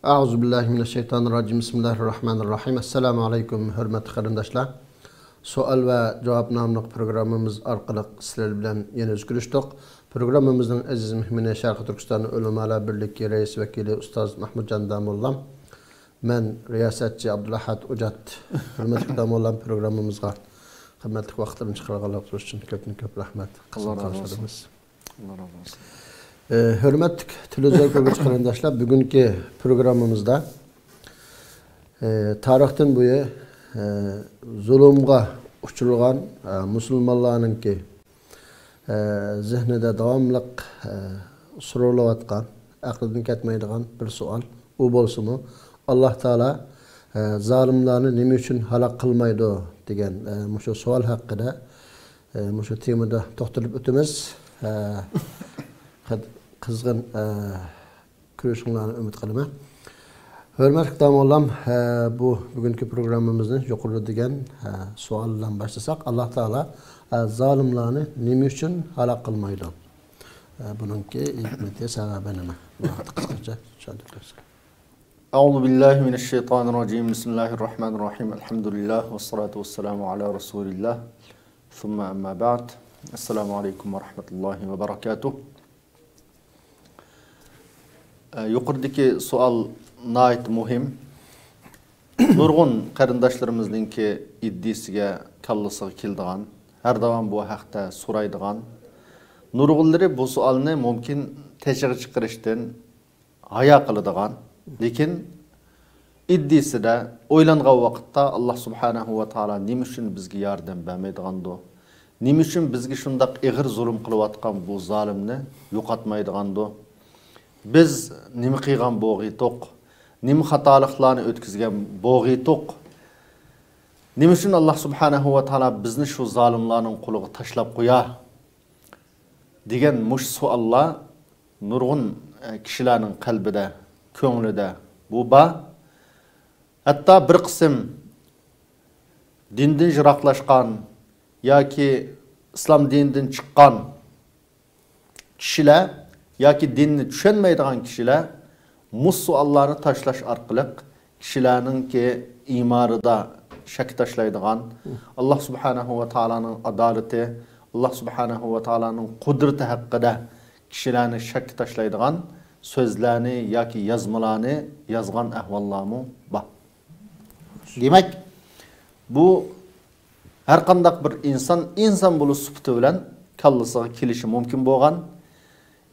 Euzubillahimineşşeytanirracim. Bismillahirrahmanirrahim. Esselamu aleyküm hürmetli qarindaşlar. Sual ve cevap namlıq programımız arqılıq sizler bilen yeni özgürüştük. Programımızın aziz mühmini Şarkı Türkistan Ulemalar Birliği Reis Vekili Ustaz Mahmud Can Damollam. Ben riyasetçi Abdülahad Ucat. Hürmetli Damollam programımızga hürmetli vaxtlarını çıkarğanlar için köp rahmet. Allah razı olsun. Allah razı olsun. Hürmetli televizyon programı qarindaşlar, bugünkü programımızda tarixten buyu zulümga uçurulgan Müslümanların ki zihnide davamlıq sorulavatkan, aklından ketmeydigan bir sual. O bolsumu Allah Teala zalimlerini nime üçün halak kılmaydı degen şu sual hakkında şu temada toxtalып ötümüz. Kızgın görüşünlerini ümit kılıma. Hürmetli Damollam, bu bugünkü programımızın yukarıda degen sualdan başlasak, Allah Teala zalimlerini nime üçün halak kılmaydı? Bununki hikmeti sebebi nime? Vakti kısaca şahit. Euzu billahi mineşşeytanirracim. Bismillahirrahmanirrahim. Elhamdülillah ve salatu vesselamu ala Resulillah. Thumma amma ba'd. Esselamu aleyküm ve rahmetullahi ve berekatuh. Yukarıdaki sual nayet muhim. Nurgun qarindaşlarımızdaki iddisiga kallası kildigan, her davam bu haqda suraydigan. Nurgulları bu sualni mümkün teşhir çıkarıştan haya qiladigan, lekin iddisida o'ylangan vaqtda Allah subhanahu wa taala nima uchun bizga yordam bermaydigando, nima uchun bizga shundaq ig'ir zulm qilayotgan bu zalimni yo'qotmaydigando, biz nima qilgan bo'g'iytoq, nima xatoliklarni o'tkazgan bo'g'iytoq, nima uchun Allah subhanahu wa taala bizni shu zolimlarning qo'liga tashlab qo'ya degan mush savollar nurg'un kishilarning qalbida, ko'nglida bu ba. Hatta bir qism dindan yiroqlashgan yoki islom dinidan chiqqan kishilar yoki dinni tushunmaydigan kishilar musulmonlarni tashlash orqali kishilarningki iymonida shak tashlaydigan, Allah subhanahu va taolaning adolati, Allah subhanahu va taolaning qudrati haqida kishilarni shak tashlaydigan so'zlarni yoki yozmalarni yozgan ahvollarmi bor. Demak, bu har qanday bir inson bo'lish sifati bilan kallasiga kelishi mumkin bo'lgan,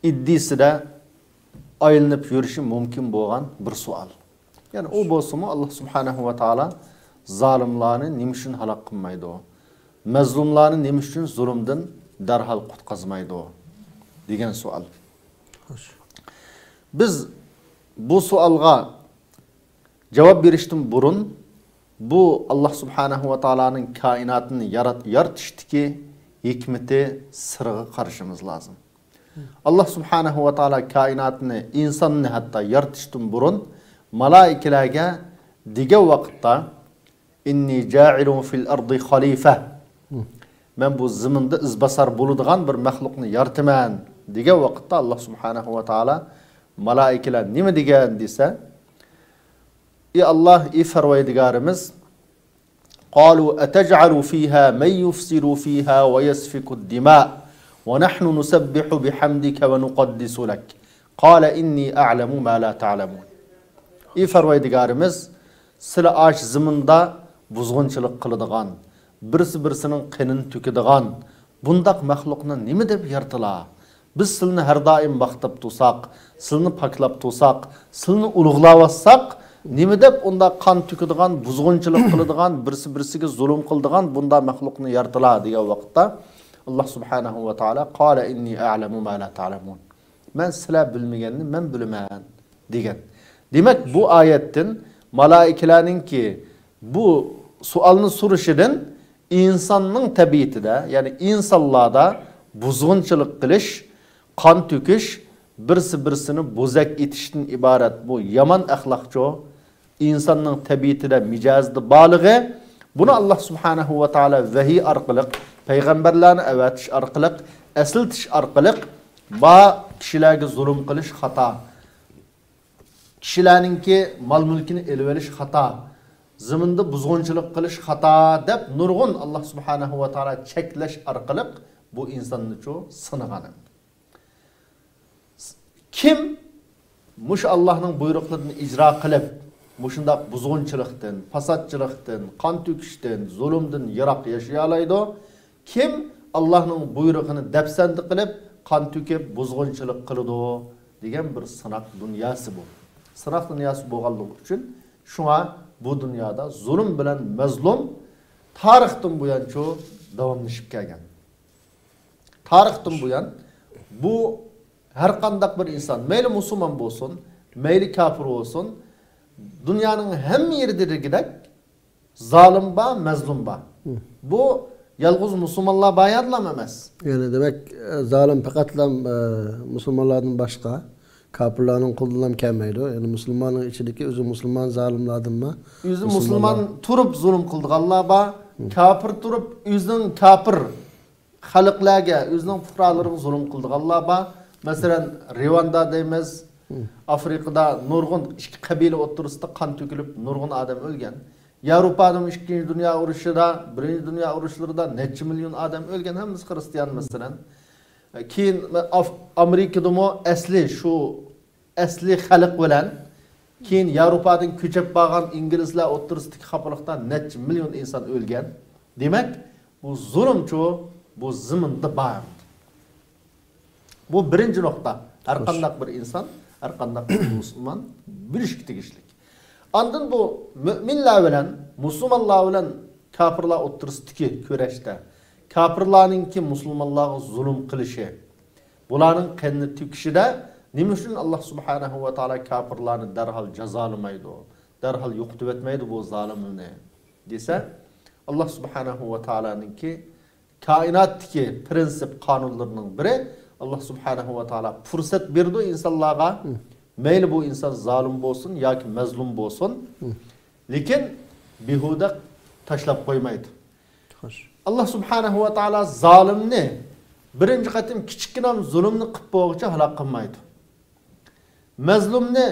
iddisida aylanib yurishi mumkin bo'lgan bir savol. Ya'ni u bo'lsa-mu Allah subhanahu va taala zolimlarni nima uchun halok qilmaydi? Mazlumlarni nima uchun zulmdan darhol qutqazmaydi degan savol. Biz bu savolga javob berishdan burun bu Allah subhanahu va taolaning koinotini yaratishdagi hikmati sirga qarashimiz lozim. Allah subhanahu va taala koinotni, insonni hatta yaratishdan burun malaikalarga degan vaqtda inni ja'ilun fil ardi khalifa, men bu zaminda izbasar bo'ladigan bir maxluqni yarataman degan vaqtda Allah subhanahu va taala malaikalar nima degan desa, ey Allah, ey Farvoydigarimiz, qalu ataj'alu fiha man yufsidu fiha wa yasfiku ad-dima wa nahnu nusabbihu bihamdika wa nuqaddisu lak. Qala inni a'lamu ma la ta'lamun. Ey Farvoydigarimiz, sizlar ash zaminda buzg'unchilik qiladigan, birsining qinini to'kadigan bundaq maxluqni nima deb yaratilar? Biz sizni har doim maqtab tursak, sizni paklab tursak, sizni ulug'layotsak, nima deb unda qon to'kadigan, buzg'unchilik qiladigan, birsiga zulm qiladigan bunda maxluqni yaratilar degan vaqtda Allah subhanahu va taala qala inni a'lamu ma la ta'lamun. Men sizlar bilmaganni men bilaman degan. Demak, bu oyatdan malaikalarningki bu savolni so'rashidan insonning tabiatida, ya'ni insonlarda buzg'unchilik qilish, qon to'kish, birsini bo'zak etishdan iborat bu yomon axloqcho insonning tabiatida mijozda borlig'i. Buni Allah subhanahu va taala vahiy orqali, payg'ambarlarni avatish orqali, aslitish orqali ba kishilarga zulm qilish xato kishilarninki mol mulkini elib olish xato, zaminda buzg'unchilik qilish xato deb nurg'un Alloh subhanahu va taolo cheklash orqali bu insonni sinagan. Kim mush Allohning buyruqlarini ijro qilib, mushundaq buzg'unchilikdan, fasodchilikdan, qon to'kishdan, zulmdan yiroq yashay oladi? Kim Allohning buyrug'ini dafsandi qilib, qon to'kib, buzg'unchilik qiladi degan bir sinoq dunyosi bu. Sinoq dunyosi bo'lganligi uchun shunga bu dunyoda zulm bilan mazlum tarixdan buyon davomlashib kelgan. Tarixdan buyon bu her qandaq bir insan, meyli musulman bo'lsin, meyli kafir olsun, dünyanın hem yerdirgidek zalim ba, mazlum ba. Bu yalğız musulmanlar bayadlam emas. Yani demek zalim faqatla musulmanlardan başka, kafirlerin kulundan kelmeydi. Yani musulmanın içindeki özü musulman zalimlardan mı? Özü musulman turup zulüm kıldıqanlar ba, kafir turup özünün kafir xalqlarga, özünün fuqaralarına zulüm kıldıqanlar ba. Mesela Rwanda deymiz, Afrika'da nurgun iki kabile oturusunda kan tökülüp nurgun adam ölgen. Avrupa'da 2. Dünya Uruşu'da, 1. Dünya Uruşu'da neçe milyon adam ölgen, hemiz Hristiyan mesela. Keyin Amerika'da mı esli xalq bilen, keyin Avrupa'dan köçep bağan İngilizler oturusundaki xapalıqda neçe milyon insan ölgen. Demek bu zulüm bu zımında bağır. Bu birinci nokta. Her qandaq bir insan, her qandaq bir Müslüman bilişik tegişlik. Andın bu müminler bilen, Müslümanlar bilen kafirlar oturusundaki köreşte, kafirlarninki Müslümanlarga zulüm qilishi, bularning qanni tüküşide nima uchun Allah subhanahu va taolo kafirlarni darhol jazolamaydi, darhol yo'qotib etmaydi bu zolimlarni desa, Allah subhanahu va taoloninki kainotdagi prinsip qonunlarining biri Allah subhanahu wa taala fırsat berdi insanlara, meyli bu insan zalim olsun ya ki mazlum olsun, lekin bihuda taşlap koymaydı. Allah subhanahu wa taala zalimni birinci qatim kichikkinam zulmni qilib bo'g'icha halok qilmaydi. Mazlumni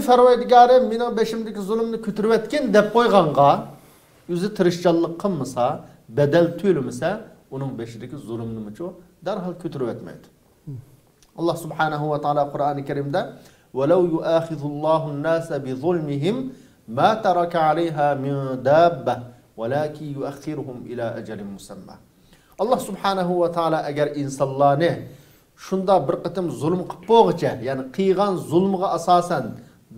Farvoydigarim mening beshimdagi zulmni ko'tarib etgan deb qo'yganga, o'zi tirishchanlik qilmasa, bedel to'lamasa, uning beshidagi zulmni darhol ko'tarib etmaydi. Allah subhanahu wa ta'ala Kur'an-ı Kerim'de وَلَوْ يُؤَاخِذُ اللّٰهُ النَّاسَ بِظُلْمِهِمْ مَا تَرَكَ عَلَيْهَا مِنْ دَابَّةٍ وَلَكِنْ يُؤَخِّرُهُمْ إِلَى أَجَلٍ مُسَمَّى. Allah subhanahu wa ta'ala eğer insanlarını şunda bir qıtım zulm qilib bo'g'icha, yani qilgan zulmga asosan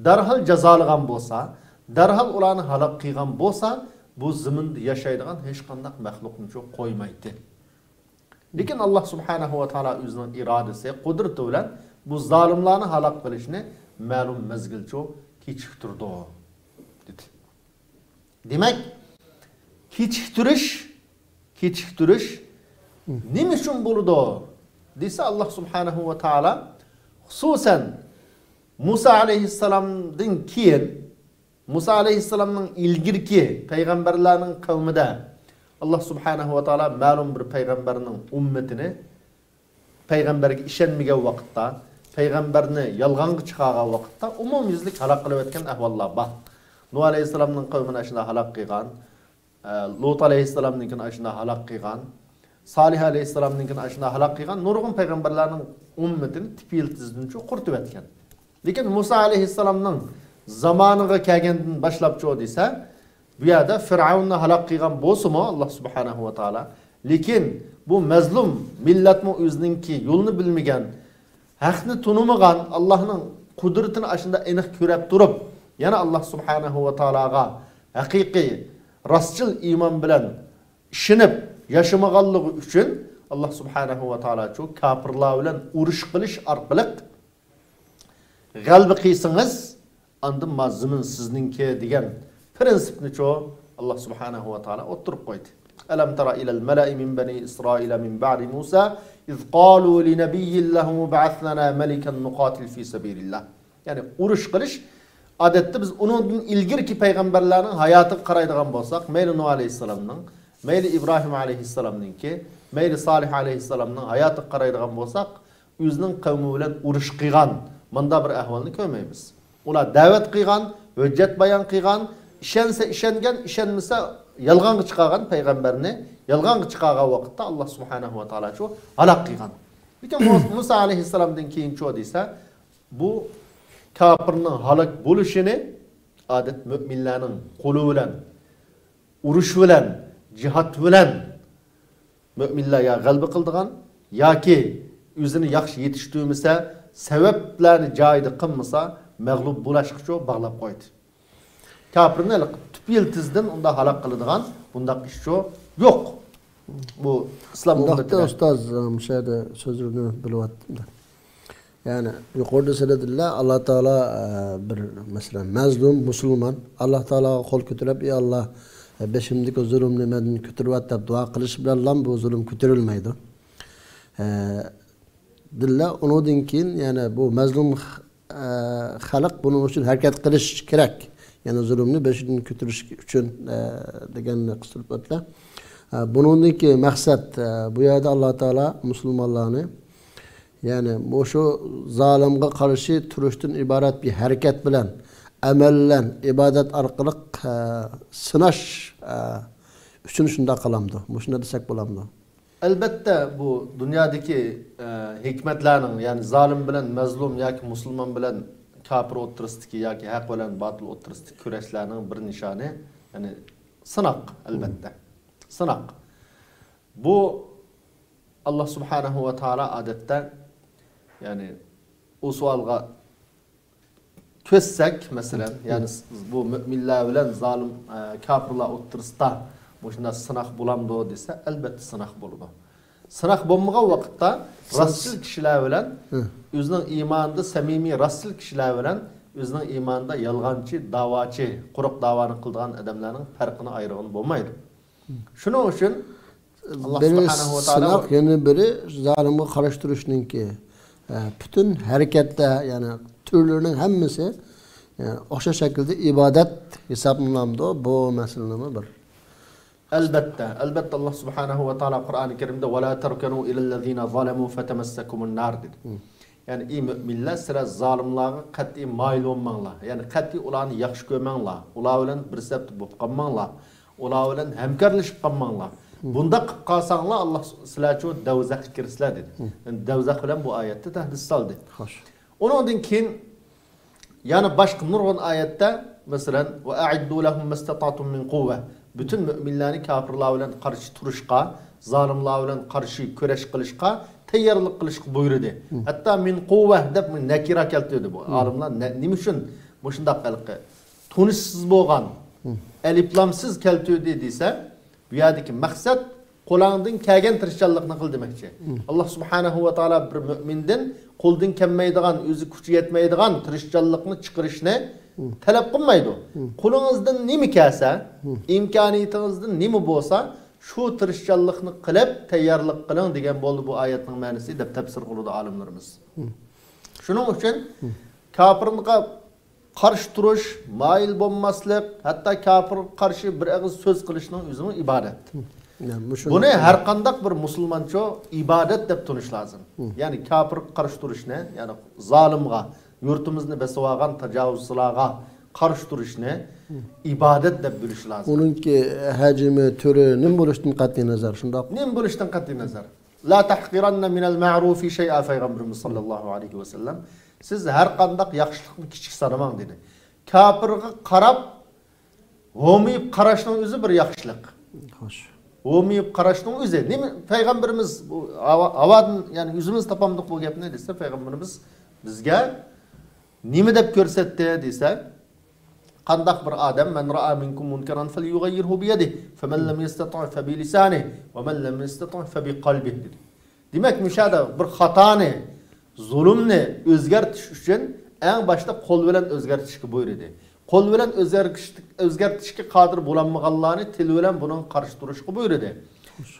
darhol jazolagan bo'lsa, darhol ularni halok qilgan bo'lsa, bu zaminda yashaydigan hech qanday maxluqni qo'ymaydi. Lekin Allah subhanahu wa taala o'zining irodasi, qudrati bilan bu zolimlarni halok qilishni ma'lum mezgilcha kechiktirdi dedi. Demak, kechiktirish nima uchun bo'ldi desa, Allah subhanahu wa taala xususan Musa alayhissalomdan keyin, Musa alayhissalomning ilgirki payg'ambarlarning qavmida Allah subhanahu wa taala ma'lum bir payg'ambarning ummatini payg'ambarga ishonmagan vaqtda, payg'ambarni yolg'onga chiqargan vaqtda umumyuzlik halok qilib o'tgan ahvollar bor. Nuh alayhissalomning qavmini shunda halok qilgan, Lut alayhissalomninkini shunda halok qilgan, Salih alayhissalomninkini shunda halok qilgan, nurg'un payg'ambarlarning ummatini tip-yiltizdan quritib o'tgan. Lekin Musa alayhissalomning zamoniga kelgandan boshlab desa, bu yerda Firavunni halok qilgan bo'lsa-mu Allah subhanahu wa taala, lekin bu mazlum millatmi o'zininki yo'lni bilmagan, haqni tunimagan, Allohning qudratini ashunda aniq ko'rib turib, yana Allah subhanahu wa taolaga haqiqiy rostchil iymon bilan ishinib yashamaganligi uchun Allah subhanahu wa taolo kafirlar bilan urush qilish orqali g'alaba qilsangiz, andan mazmun sizninki degan prinsipni Allah subhanahu wa taala o'tirib qo'ydi. Alam tara ilal mala'i min bani Israila min ba'di Musa iz qalu li nabiyyin lahu ba'ath lana malikan nuqatil fi sabilillah. Yani urush qilish odatda biz undan ilgirki payg'ambarlarning hayotiga qaraydigan bo'lsak, mayli Nuh alayhissalomning, mayli Ibrohim alayhissalomninki, mayli Salih alayhissalomning hayotiga qaraydigan bo'lsak, o'zining qavmi bilan urush qilgan manda bir ahvolni ko'rmaymiz. ular da'vat qilgan, hujjat bayon qilgan, ishonsa ishongan, ishonmasa yolg'onga chiqargan payg'ambarni, yolg'onga chiqargan vaqtda Alloh subhanahu va taolo shu halok qilgan. Lekin Musa alayhissalomdan keyin chu desa, bu kafirning halok bo'lishini odat mu'minlarning qo'li bilan, urush bilan, jihad bilan mu'minlar ya g'alaba qildigan yoki o'zini yaxshi yetishtirmasa, sabablarni joyida qilmasa, mag'lub bo'lishga bog'lab qo'ydi. Kafirni tüp yıldızdan onda halak kılıdığan bunda iş yok. Bu İslam ümmetine. Ustaz müşahede sözünü biliyordum da. Yani yukarıda söylediler Allah Teala bir mesela mazlum Müslüman Allah Teala kol kötürüp ya Allah beşimdeki zulümle medeni kötürüp de dua kılış bilen lan bu zulüm kötürülmeydi. Dilla onu dinkin yani bu mazlum halk bunun için hareket kılış gerek. Yani zulümünü beşini kötürüş için degenini kıstırıp ötler. Bunundaki maksat bu yerde Allah Teala Müslümanlarını yani bu şu zalimge karşı turuştun ibaret bir hareket bilen, amellen, ibadet arkalık sınaş üçün şunda kalamdı. Bu şunda desek bulamdı. Elbette bu dünyadaki hikmetlerinin yani zalim bilen, mazlum ya ki Müslüman bilen kafir oturustiki ya ki hak bilen batıl oturustiki küreşlerinin bir nişanı yani sınak elbette. Sınak. Bu Allah subhanahu ve taala adette yani o sualga çözsek mesela yani bu müminler bilen zalim kafirler oturusta bu şunda sınak bulamdı dese elbette sınak buldu. Sınak bulmağa vakitte rastgele kişiler bilen özünün imanında samimi rastgele kişiler bilen özünün imanında yalgancı, davaçı, quruq davanı kıldığan adamların farkını ayırığını bulmaydı. Şunun için Allah subhanahu ve taala sınak yani biri zalimi karıştırışının ki bütün harekette yani türlerinin hemmisi yani o şekilde ibadet hesaplanamdı bu meselenin bir. Elbette Allah subhanahu ve taala Kur'an-ı Kerim'de وَلَا تَرْكَنُوا إِلَى الَّذ۪ينَ ظَلَمُوا فَتَمَسَّكُمُ النَّارِ dedi. Yani iyi müminler sıra zalimlarga qat'iy mayil olmanglar. Yani qat'iy ularni yaxshi ko'rmanglar. Ular bilan bir sebep bo'lib qolmanglar. Ular bilan hamkorlashib qolmanglar. Bunda qilib qolsanglar Alloh sizlarga davzaqqa kirsizlar dedi. Yani davzaq bilan bu oyatda tahdid soldi. Xo'sh. Ondan keyin yani başqa nurg'un oyatda masalan va a'iddu lahum mastata'tum min quwwa bütün müminlerini kafirlar bilan qarshi turishga, zalimlar bilan qarshi kurash qilishga tayyorlik qilishga buyurdi. Hatta min quwwa deb nakira keltirdi bu. Olimlar nima uchun mushundaq qilqi tunishsiz bo'lgan, aliflamsiz keltirdi desa, bu yerdagi maqsad qo'lingdan kelgan tirishchanlikni qil demoqchi. Alloh subhanahu va taolo bir mu'mindan qo'ldan kelmaydigan, o'zi kuchi yetmaydigan tirishchanlikni chiqarishni talab qilmaydi. Qo'lingizdan nima kelsa, imkoniyatingizdan nima bo'lsa, shu tirishchanlikni qilib tayyorlik qiling degan bo'ldi bu oyatning ma'nosi deb tafsir qildi olimlarimiz. Shuning uchun kafirga qarshi turish, mayil bo'lmaslik, hatto kafir qarshi bir og'iz so'z qilishning o'zi ibodat. Buni har qanday bir musulmoncha ibodat deb tunish lozim. Ya'ni kafir qarshi turishni, ya'ni zolimga, yurtimizni besib olgan tajovuzchilarga qarshi turishni ibodat deb bilish lozim. Uningki hajmi, turi nim bo'lishdan qat'iy nazar shundoq. Nim bo'lishdan qat'iy nazar. La tahqiranna minal ma'rufi shay'a payg'ambarimiz sallallohu alayhi va sallam siz har qanday yaxshilikni kichik sanamang dedi. Kafirga qarab g'omiyib qarashning o'zi bir yaxshilik. Xo'sh. G'omiyib qarashning o'zi. Nima payg'ambarimiz bu avadan yani yüzümüz tapamdıq bu gapni desa payg'ambarimiz bizga nima deb ko'rsatdi desa qandaq bir odam man ra'a minkum munkaran falyughayyirhu bi yadihi faman lam yastati' fa bi lisanihi wa man lam yastati' fa bi qalbihi dedi. Demak müşahada bir xatoni, zulmni o'zgartirish uchun eng boshda qo'l bilan o'zgartirishga buyurdi. Qo'l bilan o'zgartirishga qodir bo'lmaganlarni til bilan buning qarshi turishga buyurdi.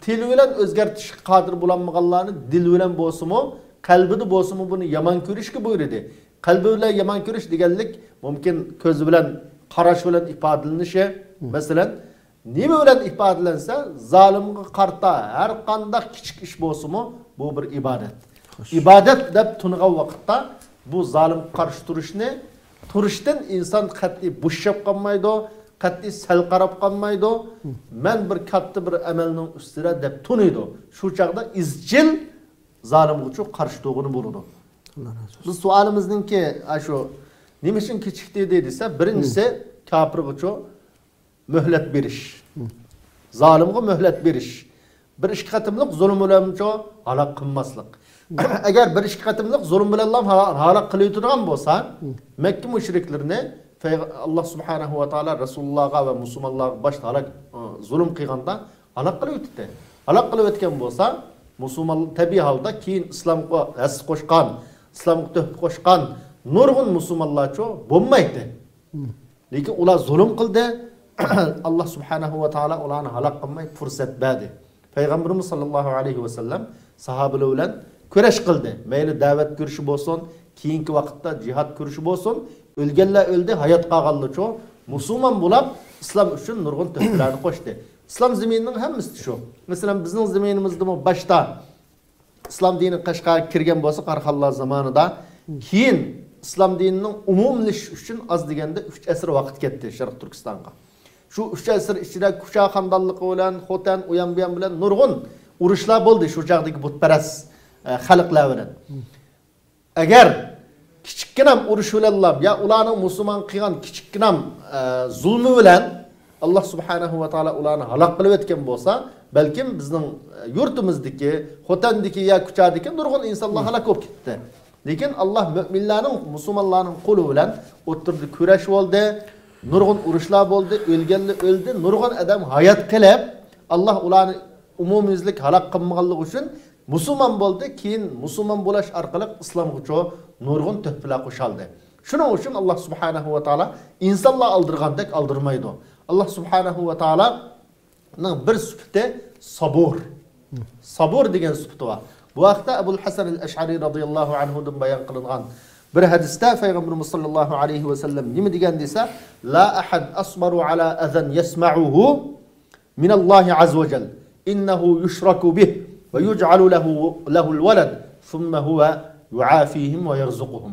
Til bilan o'zgartirishga qodir bo'lmaganlarni dil bilan bo'lsa-mu, qalbida bo'lsa-mu buni yomon ko'rishga buyurdi. Qalbi bilan yomon ko'rish deganlik mumkin ko'z bilan, qarash bilan ifodalanishi, masalan, nima bilan ifodalansa, zolimga qarta har qanday kichik ish bo'lsa-mu, bu bir ibodat. İbadet deb tungan vaqtda bu zolim qarshi turishni turishdan inson qat'iy bo'shab qolmaydi, qat'iy sal qarab qolmaydi. Men bir katta bir amalning ustida deb tunaydi. Shu chaqda izchil zalimga qarshi to'g'ini bo'ladi. Biz suolimizningki shu nima uchun kechikdi desa, birinchisi kafirga mühlet berish. Zalimga mühlet berish. Bir ish qatimliq zulm bilan halok qilmaslik. Agar bir ish qatimliq zulm bilan halok qilayotgan bo'lsa, Makka mushriklarini Allah subhanahu wa ta'ala Rasulullah'a ve Müslümanlarga başta halok zulm qilganda halok qilib o'tdi. Halok qilib o'tgan bo'lsa, Müslüman tabiiy holda keyin islomga as qo'shgan, islomga tuhfa qo'shgan nurg'un musulmonlar bo'lmaydi. Lekin ular zulm qildi. Allah subhanahu wa ta'ala ularni halok qilmay fursat berdi. Payg'ambarimiz sallallohu alayhi va sallam sahobalar bilan kurash qildi. Mayli da'vat ko'rishi bo'lsin, keyingi vaqtda jihad ko'rishi bo'lsin, o'lganlar o'ldi, hayot qolganlar musulmon bo'lib islom uchun nurg'un tuhfalarni qo'shdi. Islom zaminining hammasi shu. Masalan, bizning zaminimizda boshda islom dini Qashqarga kirgan bo'lsa, Qarxonlar zamonida, keyin islom dinining umumlashishi uchun az deganda 3 asr vaqt ketdi Sharq Turkistonga. Shu 3 asr ichida Kucha xandonligi bilan, Xotan, uyan buyan bilan nurg'un urushlar bo'ldi shu chaqdagi butparast xalqlar bilan. Agar kichikkinam urush bilan ya ularning musulmon qilgan kichikkinam zulmi bilan Allah subhanahu wa ta'ala ularni halok qilib o'tgan bo'lsa, balkim bizning yurtimizdagi, Xotandagi ya Kuchadagi nurg'un insonlar halok bo'lib ketdi. Lekin Allah müminlarning, musulmonlarning qo'li bilan o'tirdi, kurash bo'ldi. Nurg'un urushlar bo'ldi, o'lganlar o'ldi, nurg'un odam hayot qilib, Allah ularni umumiylik halok qilmaganligi uchun musulmon bo'ldi, keyin musulmon bo'lish orqali islomga nurg'un tuhfalar qo'shildi. Shuning uchun Allah subhanahu va taolo insonlar aldirgandek aldirmaydi. Allah subhanahu va taoloning bir sifati sabur. Sabur degan sifati bor. Bu vaqtda Abul Hasan al-Ash'ari radhiyallohu anhu dan bayon qilingan bir hadisda Payg'ambarimiz sallallohu alayhi va sallam nima degan desa, la ahad asbaru ala azan yasma'uhu min Alloh azza va jal innahu yushraku bih va yuj'alu lahu al-walad thumma huwa yu'afihim va yarzuquhum.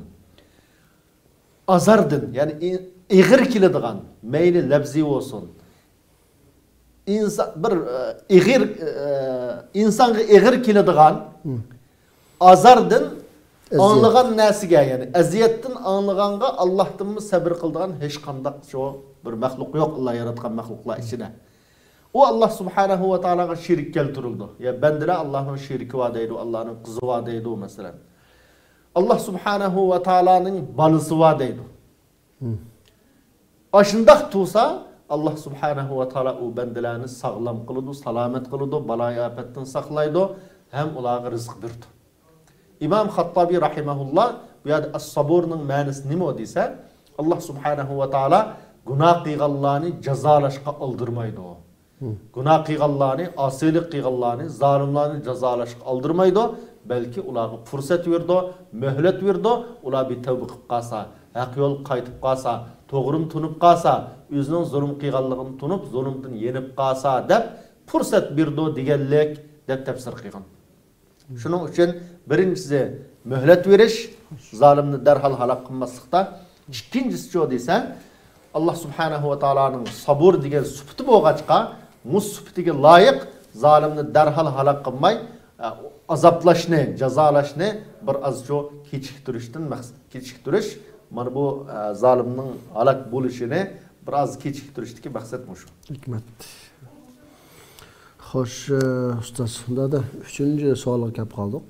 Azardin, ya'ni ig'ir keladigan, mayli labzi bo'lsin. İnsan bir insonga ig'ir keladigan azardin anlagan narsiga, ya'ni aziyatdan anlaganga Allohdan sabr qiladigan hech qanday bir maxluq yo'q, Alloh yaratgan maxluqlar ichida. O Allah subhanahu va taologa shirik keltirildi. Ya bandalar Allohning sheriki va deydi, Allohning qizi va deydi masalan. Allah subhanahu va taoloning balisi va deydi. Ashundaq tursa Allah subhanahu va taolo u bandalarni sog'lom qiladi, salomat qiladi, baloy ofatdan saqlaydi, ham ularga rizq berdi. İmam Xattabi rahimahullah bu yerda as-saburning ma'nosi nima desa, Allah subhanahu va taolo gunoh qilganlarni jazolashga oldirmaydi. Gunoh qilganlarni, osilik qilganlarni, zolimlarni jazolashga oldirmaydi, balki ularga fursat berdi, muhlat berdi, ular bir tavba qilib qolsa, haq yo'l qaytib qolsa, to'g'rim tunib qolsa, o'zining zulm qilganligini tunib, zulmdan yenib qolsa deb fursat berdi deganlik deb tafsir qilgan. Shuning uchun birinchisi muhlat berish, zolimni darhol halok qilmaslikda, ikkinchisi cho desa, Allah subhanahu va taoloning sabr degan sifati bo'lg'achqa, mus sifatiga loyiq zolimni darhol halok qilmay, azoblashni, jazolashni bir azcho kechiktirishdan maqsad. Kechiktirish mana bu zolimning halok bo'lishini biroz kechiktirishdagi maqsad shu. Hikmat. Xo'sh, ustoz, unda 3-savolga kelib qoldik.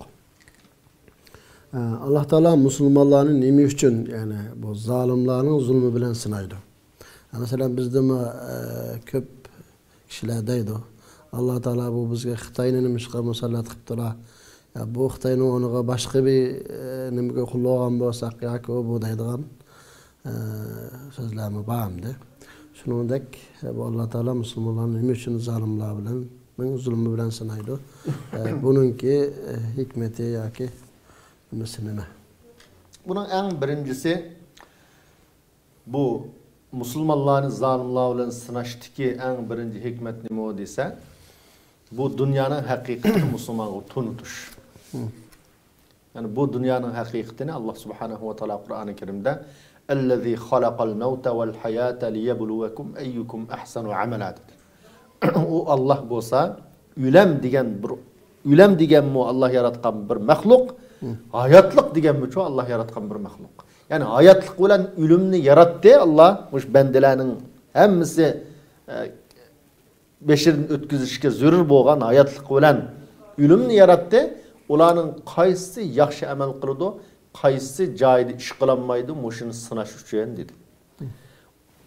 Alloh taolo musulmonlarni nima uchun, ya'ni bu zolimlarning zulmi bilan sinaydi? Masalan, bizda ko'p kishilar deydi, Alloh taolo bu bizga Xitoyni nima ishqa musallat qilibdilar. Bu Xitoyni o'rniga boshqa bir nimaga qo'llagan bo'lsak yoki bu deydigan so'zlarni bormi? Shuningdek, Alloh taolo musulmonlarni nima uchun zolimlar bilan, zulmi bilan sinaydi? Buningki hikmati yoki nimasi nima? Bunun en birincisi bu musulmonlarni zolimlar bilan sinashdiki en birinchi hikmat nima desa, bu dunyoning haqiqatini musulmonga tunutish. Yani bu dunyoning haqiqatini Allah subhanahu va taolo Qur'oni Karimda Ellezî halakal mevte vel hayâte liyebluvekum eyyukum ahsanu amela dedi. O Allah bolsa ülem degen mu Allah yaratkan bir mahluk, hayatlık degen mi Allah yaratkan bir mahluk. Yani hayatlık bilen ülümni yarattı Allah, muş bendelerinin hemmisi beşerin ötküzüşke zörür boğan hayatlık bilen ülümni yarattı. Ulanın qaysı yaxşı amel qıldı, qaysı joyda iş qılanmaydı, muşunu sınaş üçün dedi.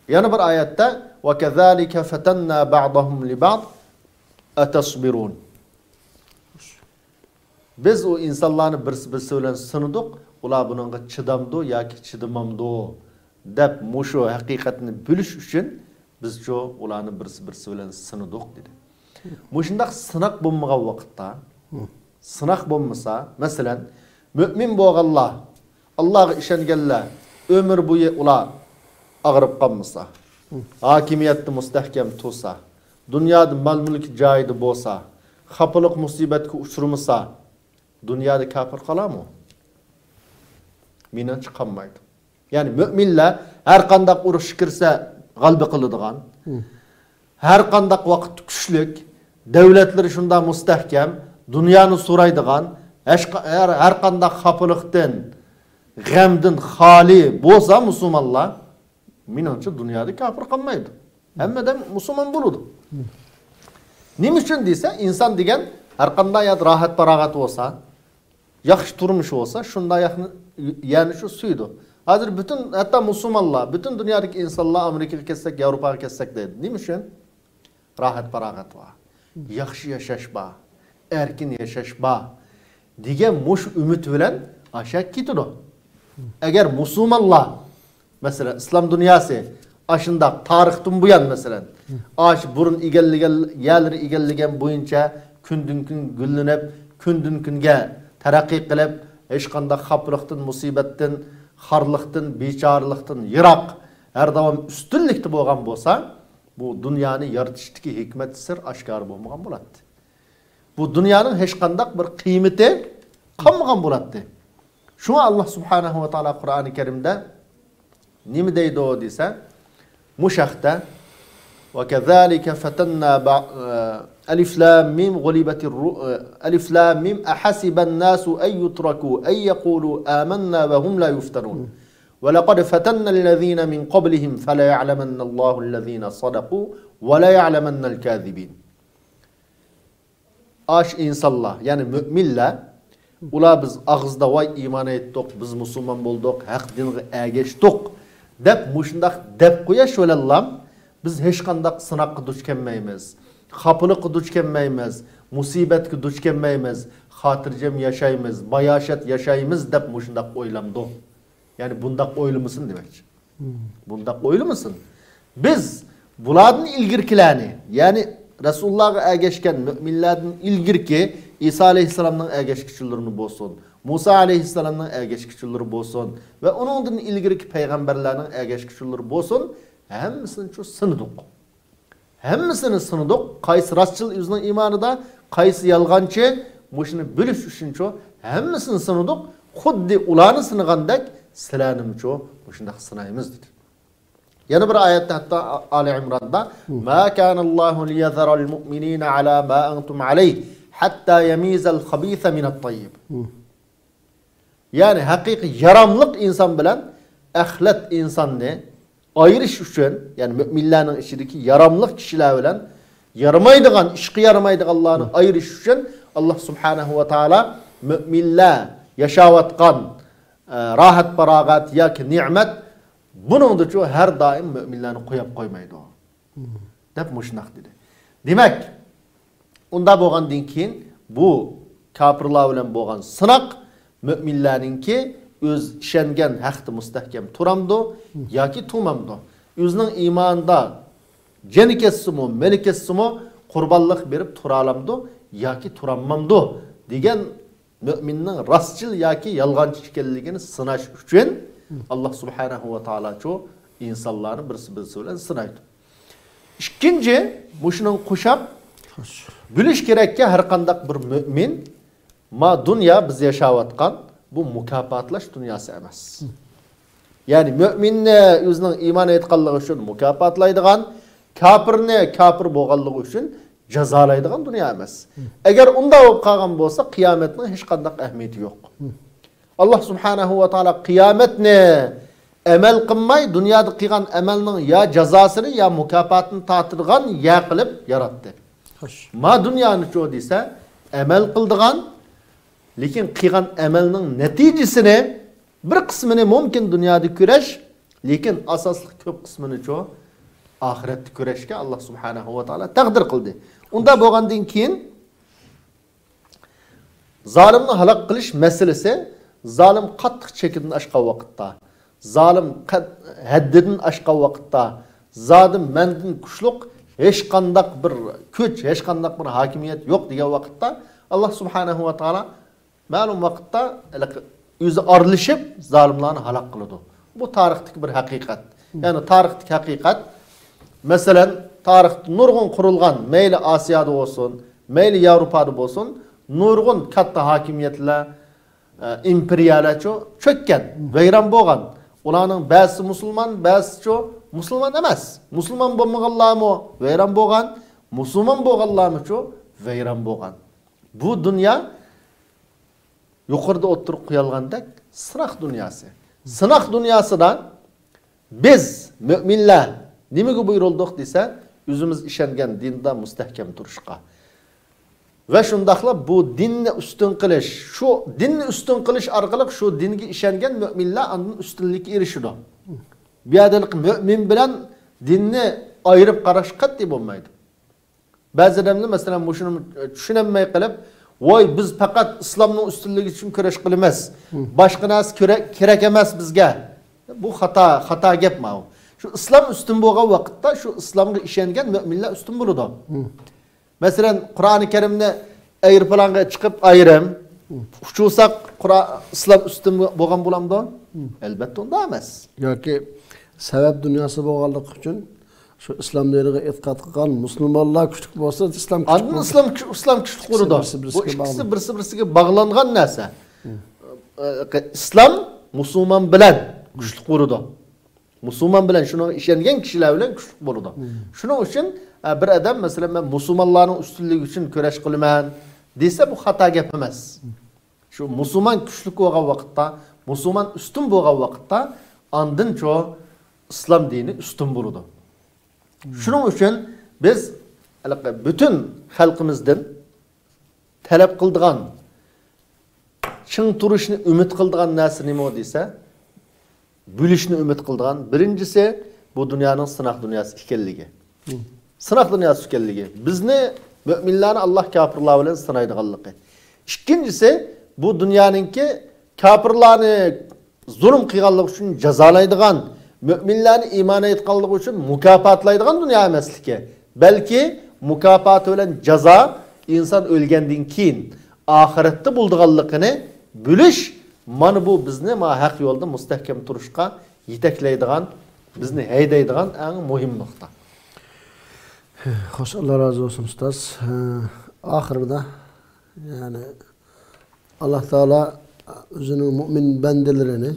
Yana bir ayette ve kezalike fetenna ba'dahum li ba'd atasbirun. Biz o insanlarni birisi bilan sınadık, ular bununla chidamdı yoki chidamamdı deb mushu haqiqatni bilish uchun biz shu ularni birisi bilan sınadık dedi. Mushundaq sınaq bo'lmagan vaqtda sınaq bo'lmasa, masalan, mümin bo'lganlar, Allohga ishonganlar ömür bo'yi ular ag'rib qolmasa, hakimiyatni mustahkam tursa, dunyoda mol-mulk joyida bo'lsa, xafalık musibatga uchramasa, dunyoda kafir qolarmi? Menimcha chiqolmaydi. Ya'ni müminlar har qanday urush kirsa g'alaba qiladigan, har qanday vaqt kuchlik, davlatlari shunda mustahkam, dunyoni so'raydigan, har qanday xafalıkdan, g'amdan xoli bo'lsa musulmonlar, menimcha dunyoda kafir qolmaydi. Hammadan musulmon bo'ladi. Nima uchun desa, inson degan har qanday rohat farog'at bo'lsa, yaxshi turmush bo'lsa, shunda yani şu suydu. Hazır bütün hatta musulmonlar, bütün dünyadaki insanlar Amerika'ya ketsek, Avrupa'ya ketsek deydi. Nima uchun? Rahat farog'at var. Yaxshi yashash bor, erkin yashash bor degan mush umid bilan aşağı ketadi. Eğer musulmonlar mesela İslam dünyası aşında tarixdan bu yan mesela aş burun egelligen yerleri egelligen boyunca kündün gün güllenip kündün günge terakki qilib hech qanday xafalıktan, musibatdan, xarlıktan, bechorlikdan yiroq her davam üstünlükte bo'lgan bo'lsa, bu dünyani yaratishdagi hikmat sir oshkor bo'lmagan bo'ladi. Bu dunyoning hech qanday bir qiymati qolmagan bo'ladi. Shuni Allah subhanahu va taolo Qur'oni Karimda nima deydi o desa, mushaqda ve kezalike fetenna Alif Lam Mim gulibetir Alif Lam Mim ahasiben nasu en yutraku en yekulu amanna ve hum la yuftanun. Ve laqad fetennellezine min qablihim fela ya'lemennallahu allezine sadaku ve la ya'lemennel kazibin. Aş insanlar yani müminler ular biz ağızda vay iman ettik, biz musulmon bo'ldik, haq dinga ergashdik deb mushundaq deb qo'yash bilan biz hech qanday sinoqqa duch kelmaymiz. Xafalıkqa duch kelmaymiz, musibatga duch kelmaymiz, xotirjam yashaymiz, bayoshat yashaymiz deb mushundaq o'ylamdi. Yani bundaq o'ylamasın demakchi. Bundaq o'ylamasın. Biz bularning ilgirkilarni, yani Resulullah'a ergeçken müminlerden ilgirki İsa Aleyhisselam'ın ergeçkiçilerini bolsun, Musa Aleyhisselam'ın ergeçkiçileri bolsun ve onun ilgirki peygamberlerin ergeçkiçileri bolsun, hemmisini şu sınıdık. Hemmisini sınıdık. Kaysı rastçıl yüzünün imanı da, kaysı yalgancı, muşunu bölüş üçün şu, hemmisini sınıdık. Kuddi ulanı sınıgandak, selanım şu, muşundak sınayımız dedi. Yana bir ayette hatta Ali İmran'da "Ma kana Allahu liyazara'l mu'minina ala ma antum alayh hatta yemiza'l habisa min't tayyib." Yani hakiki yaramlık insan bilen ahlat insanını ayırış üçün, yani müminlerin içindeki yaramlık kişiler bilen yaramaydıgan, işki yaramaydıganlarını ayırış üçün Allah Subhanahu ve Teala müminler yaşavatkan rahat paragat yaki nimet bunun da çoğu her daim müminlerini koyup koymaydı o. Dep muşnak dedi. Demek, onda boğandın ki bu kafirlar bilen boğan sınak müminlerinki öz işengen haktı mustahkem turamdı ya ki tumamdı. Özünün imanında cenikesi mi, melikesi mi kurbanlık verip turalamdı ya ki turamamdı. Degen müminin rastçıl ya ki yalgancı çıkelliğini sınaş üçün Allah Subhanahu ve Teala çoğu insanların birisi bilen sınaydı. İkinci, bu şunun kuşap, biliş gerek ki her kandak bir mümin, ma dünya biz yaşavatkan, bu mükafatlaş dünyası emez. Yani müminni özünün iman etqanlığı üçün mükafatlaydigan, kafirni kafir bolğanlığı üçün jazalaydigan dünya emas. Eğer unda bolup qalgan bolsa, qiyametning hech qanday ahmiyeti yo'q. Allah subhanahu wa taala qiyametni amel qilmay, dunyoda qilgan amalning ya jazosini ya mukofatini tortirgan ya qilib yaratdi. Ma dunyoni cho desa, amal qildigan, lekin qilgan amalning natijasini bir qismini mumkin dunyoda ko'rash, lekin asosli ko'p qismini cho oxiratda ko'rashga Allah subhanahu wa taala taqdir qildi. Unda bo'lgandan keyin zolimni halok qilish masalasi, zolim qattiq chekidini oshgan vaqtda, zolim haddidan oshgan vaqtda, zolim mendan kuchliq hech qanday bir kuch, hech qanday bir hokimiyat yo'q degan vaqtda Allah subhanahu wa taala ma'lum vaqtda o'zi orlishib zolimlarni halok qiladi. Bu tarixdagi bir haqiqat. Yani tarixdagi haqiqat. Masalan, tarixda nurg'un qurilgan, mayli Osiyoda bo'lsin, mayli Yevropada bo'lsin, nurg'un katta hokimiyatlar, imperiyalar cho'kkan, vayron bo'lgan. Ularning ba'zi musulmon, ba'zi musulmon emas. Musulmon bo'lmaganlarmi vayron bo'lgan, musulmon bo'lganlarmi vayron bo'lgan. Bu dunyo yuqorida o'tirib qo'yilgandek sinoq dunyosi. Sinoq dunyosida biz mu'minlar nimaga buyurildik desa, o'zimiz ishongan dinda mustahkam turishga. Va shundaqla bu dinni ustun qilish, shu dinni ustun qilish orqali shu dinga ishongan mu'minlar undan ustunlikka erishadi. Bu yerda mu'min bilan dinni ayirib qarash qat'iy bo'lmaydi. Ba'zi odamlar masalan shuni tushunmay qilib, voy biz faqat islomning ustunligi uchun kurash qilamiz. Boshqa narsa kerak emas bizga. Bu xato gap ma'lum. Şu İslam üstün bo'lgan vaqtda şu islomga ishongan mu'minlar üstün bo'ladi. Masalan, Qur'oni Karimni aeroplanga chiqib ayrim, uchusak islom üstün bo'lgan bo'lamdi? Albatta unda emas. Yoki sabab dunyosi bo'lganligi uchun şu islom diniga e'tiqod qilgan musulmonlar kuchli bo'lsa, islom kuchli. İslam kuchli bo'ladi. Bu ikkisi birsi-birsiga bog'langan narsa. İslam musulmon bilan kuchli bo'ladi. Musulmon bilan shuni ishongan kishilar bilan kuchli bo'ladi. Shuning uchun bir odam masalan men musulmonlarning ustunligi uchun kurash qilaman desa bu xato gap emas. Shu musulmon kuchli bo'lgan vaqtda, musulmon ustun bo'lgan vaqtda andin islom dini ustun bo'ladi. Shuning uchun biz bütün xalqimizdan talab qildigan, chin turishni umid qildigan narsa nima desa, bölüşünü ümit kıldıgan birincisi bu dünyanın sınaq dünyası ikenligi. Sınaq dünyası ikenligi. Bizni müminlerini Allah kafirlar bilen sınaydıganlığı. İkincisi bu dünyanınki kafirlarni zulüm qilganlığı üçün jazalaydigan, müminlerini iman etganlığı üçün mukafotlaydigan dünya emasligi. Belki mukafotı bilen jaza insan ölgenden keyin ahiretde bulduğanlığını bölüş. Mana bu bizni haq yo'lda mustahkam turishga yetaklaydigan, bizni haydaydigan eng muhim nuqta. Xo'sh, Alloh razı olsun ustoz. Oxirida yani Allah Taala o'zining mu'min bandalarini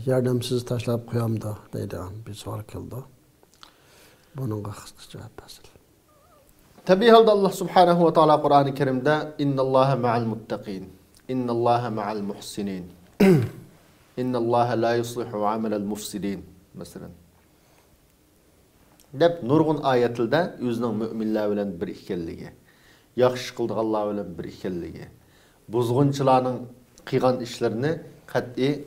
yordamsiz tashlab qo'yamdi deydigan bir savol keldi. Buningga qisqa javob bersin. Tabiiy holda Allah subhanahu va taolo Qur'oni Karimda innalloha ma'al muttaqin. İnnallaha ma'al muhsinin. İnnallaha la yuslihu amalal mufsidin. Mesela. Dep nurgun ayetilde özünün müminler bilen bir ikenligi. Yaxşı qıldıqanlar bilen bir ikenligi. Buzğunçılarning qilgan işlerini qat'i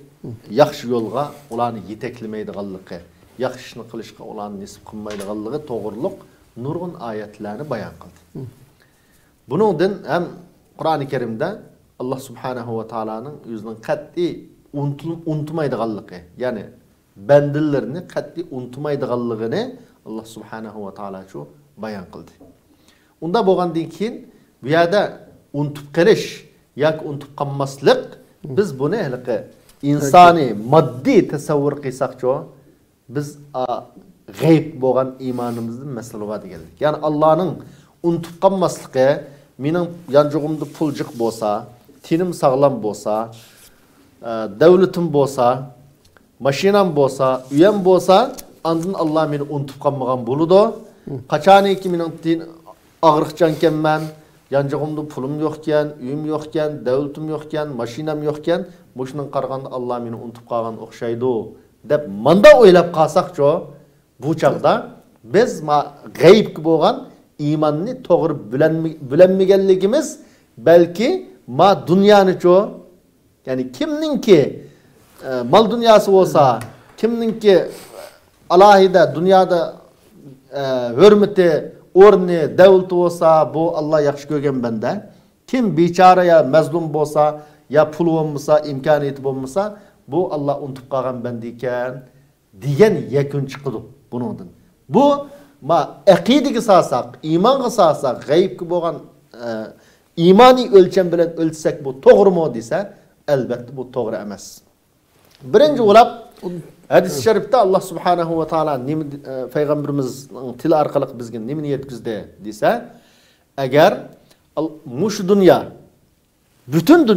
yaxşı yolga ularni yeteklemeydiganligi, yaxşı ishni qilishga ularni nisb qilmaydiganligi to'g'riliq nurgun ayetlerini bayon qildi. Buningdan ham Qur'oni Karimda Allah subhanahu wa ta'ala'nın özünün qat'i unutmaydiganlığı, yani bendillerini qat'i unutmaydiganlığını Allah subhanahu wa ta'ala bayan qildi. Unda bo'lgandan keyin bu yerda unutib qilish yoki unutib qolmaslik biz buni insoniy moddiy tasavvur qilsak biz g'ayb bo'lgan iymonimizning masalaga keldik. Ya'ni Allohning unutib qolmasligi, mening yanjug'imda puljiq bo'lsa, tinim sağlam bo'lsa, davlatim bo'lsa, Maşinam bolsa, üyem bolsa, andın Allah meni unutup kalmagan buludu. Kaçan ki menin ağırıqcanken men, yancağımda pulum yokken, üyüm yokken, devletim yokken, maşinam yokken, muşunun qarğanda Allah meni unutup kalgan oqşaydı dep manda oylap qalsaqço, bu çağda biz gayb bolgan imanni to'g'ri bilenmegenligimiz belki dünyaniço, yani kimninki mal dünyası olsa, kimninki alahida dünyada hürmeti, orni, devleti olsa bu Allah yaxşı görgen bende. Kim biçara ya mezlum bolsa, ya pulu olmasa, imkaniyeti olmasa bu Allah unutup kalgan bendiyken diyen yakın çıkıdı bunundan. Bu aqidigi salsak, imanga salsak, g'aybga bo'lgan imaniy o'lcham bilan o'lchsak bu to'g'rimi desa, albatta bu to'g'ri emas. Birinchi o'lab hadis sharifda Allah subhanahu va taolo payg'ambarimizning tili orqali bizga nimani yetkazdi desa, agar mush dunyo, bütün